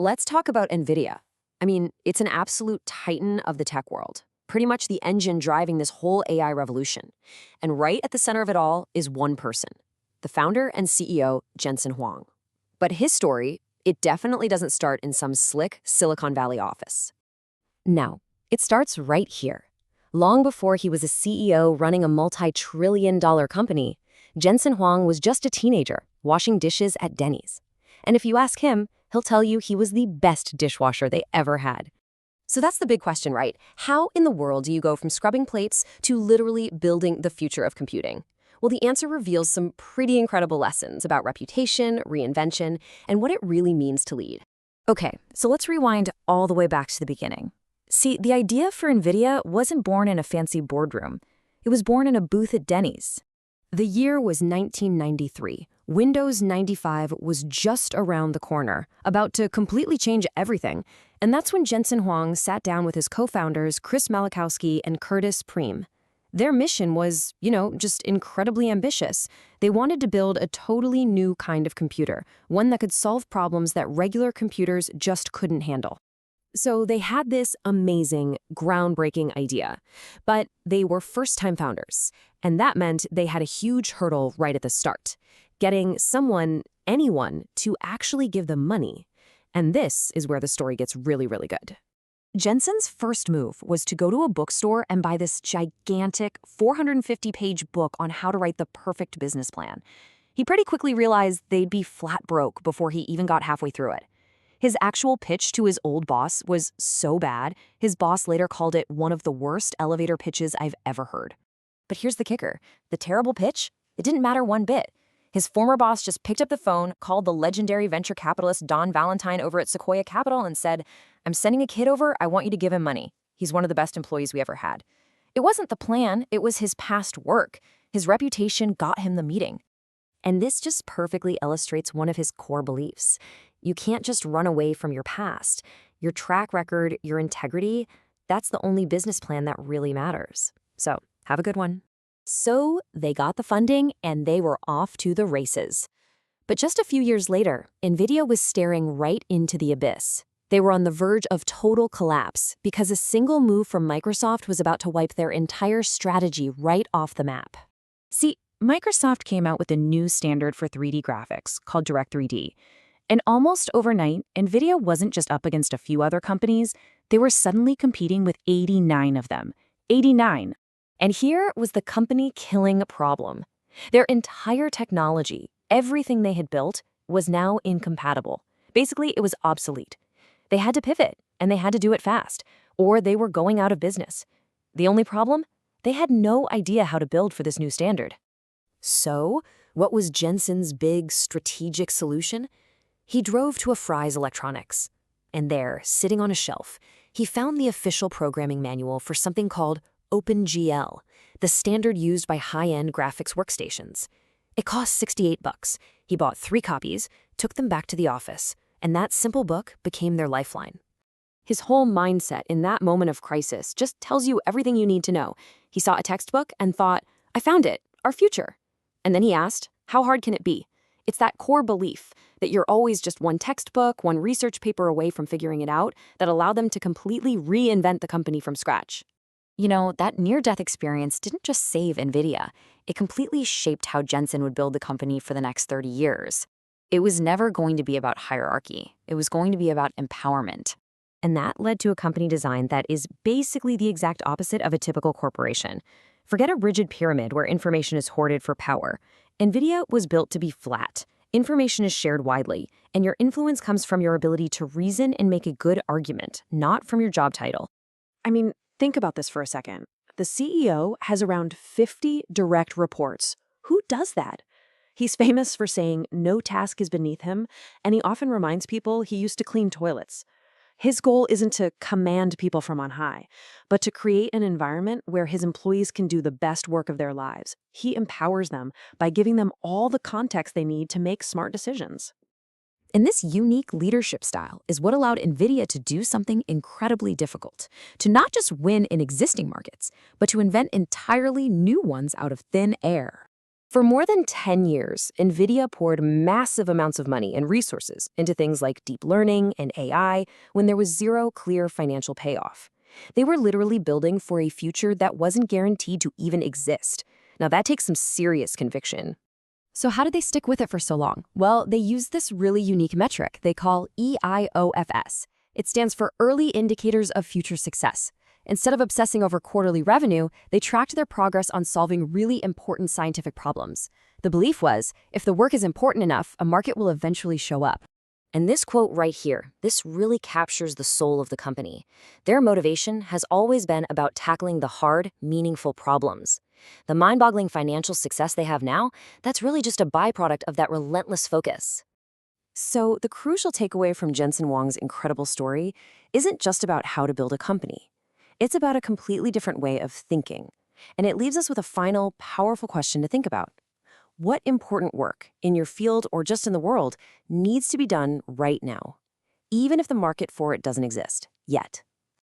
Let's talk about NVIDIA. I mean, it's an absolute titan of the tech world, pretty much the engine driving this whole AI revolution. And right at the center of it all is one person, the founder and CEO, Jensen Huang. But his story, it definitely doesn't start in some slick Silicon Valley office. No, it starts right here. Long before he was a CEO running a multi-trillion-dollar company, Jensen Huang was just a teenager washing dishes at Denny's. And if you ask him, he'll tell you he was the best dishwasher they ever had. So that's the big question, right? How in the world do you go from scrubbing plates to literally building the future of computing? Well, the answer reveals some pretty incredible lessons about reputation, reinvention, and what it really means to lead. Okay, so let's rewind all the way back to the beginning. See, the idea for NVIDIA wasn't born in a fancy boardroom. It was born in a booth at Denny's. The year was 1993. Windows 95 was just around the corner, about to completely change everything. And that's when Jensen Huang sat down with his co-founders Chris Malachowski and Curtis Preem. Their mission was, just incredibly ambitious. They wanted to build a totally new kind of computer, one that could solve problems that regular computers just couldn't handle. So they had this amazing, groundbreaking idea, but they were first-time founders, and that meant they had a huge hurdle right at the start, getting anyone, to actually give them money. And this is where the story gets really, really good. Jensen's first move was to go to a bookstore and buy this gigantic 450-page book on how to write the perfect business plan. He pretty quickly realized they'd be flat broke before he even got halfway through it. His actual pitch to his old boss was so bad, his boss later called it one of the worst elevator pitches I've ever heard. But here's the kicker. The terrible pitch? It didn't matter one bit. His former boss just picked up the phone, called the legendary venture capitalist Don Valentine over at Sequoia Capital and said, "I'm sending a kid over, I want you to give him money. He's one of the best employees we ever had." It wasn't the plan, it was his past work. His reputation got him the meeting. And this just perfectly illustrates one of his core beliefs. You can't just run away from your past. Your track record, your integrity, that's the only business plan that really matters. So, have a good one. So, they got the funding and they were off to the races. But just a few years later, NVIDIA was staring right into the abyss. They were on the verge of total collapse because a single move from Microsoft was about to wipe their entire strategy right off the map. See, Microsoft came out with a new standard for 3D graphics called Direct3D. And almost overnight, NVIDIA wasn't just up against a few other companies, they were suddenly competing with 89 of them. 89! And here was the company-killing problem. Their entire technology, everything they had built, was now incompatible. Basically, it was obsolete. They had to pivot, and they had to do it fast, or they were going out of business. The only problem? They had no idea how to build for this new standard. So, what was Jensen's big strategic solution? He drove to a Fry's Electronics, and there, sitting on a shelf, he found the official programming manual for something called OpenGL, the standard used by high-end graphics workstations. It cost $68. He bought 3 copies, took them back to the office, and that simple book became their lifeline. His whole mindset in that moment of crisis just tells you everything you need to know. He saw a textbook and thought, "I found it, our future." And then he asked, how hard can it be? It's that core belief that you're always just one textbook, one research paper away from figuring it out that allowed them to completely reinvent the company from scratch. That near-death experience didn't just save NVIDIA. It completely shaped how Jensen would build the company for the next 30 years. It was never going to be about hierarchy. It was going to be about empowerment. And that led to a company design that is basically the exact opposite of a typical corporation. Forget a rigid pyramid where information is hoarded for power. NVIDIA was built to be flat. Information is shared widely, and your influence comes from your ability to reason and make a good argument, not from your job title. I mean, think about this for a second. The CEO has around 50 direct reports. Who does that? He's famous for saying no task is beneath him, and he often reminds people he used to clean toilets. His goal isn't to command people from on high, but to create an environment where his employees can do the best work of their lives. He empowers them by giving them all the context they need to make smart decisions. And this unique leadership style is what allowed NVIDIA to do something incredibly difficult, to not just win in existing markets, but to invent entirely new ones out of thin air. For more than 10 years, NVIDIA poured massive amounts of money and resources into things like deep learning and AI when there was zero clear financial payoff. They were literally building for a future that wasn't guaranteed to even exist. Now, that takes some serious conviction. So how did they stick with it for so long? Well, they used this really unique metric they call EIOFS. It stands for Early Indicators of Future Success. Instead of obsessing over quarterly revenue, they tracked their progress on solving really important scientific problems. The belief was, if the work is important enough, a market will eventually show up. And this quote right here, this really captures the soul of the company. Their motivation has always been about tackling the hard, meaningful problems. The mind-boggling financial success they have now, that's really just a byproduct of that relentless focus. So the crucial takeaway from Jensen Huang's incredible story isn't just about how to build a company. It's about a completely different way of thinking. And it leaves us with a final, powerful question to think about. What important work, in your field or just in the world, needs to be done right now, even if the market for it doesn't exist yet?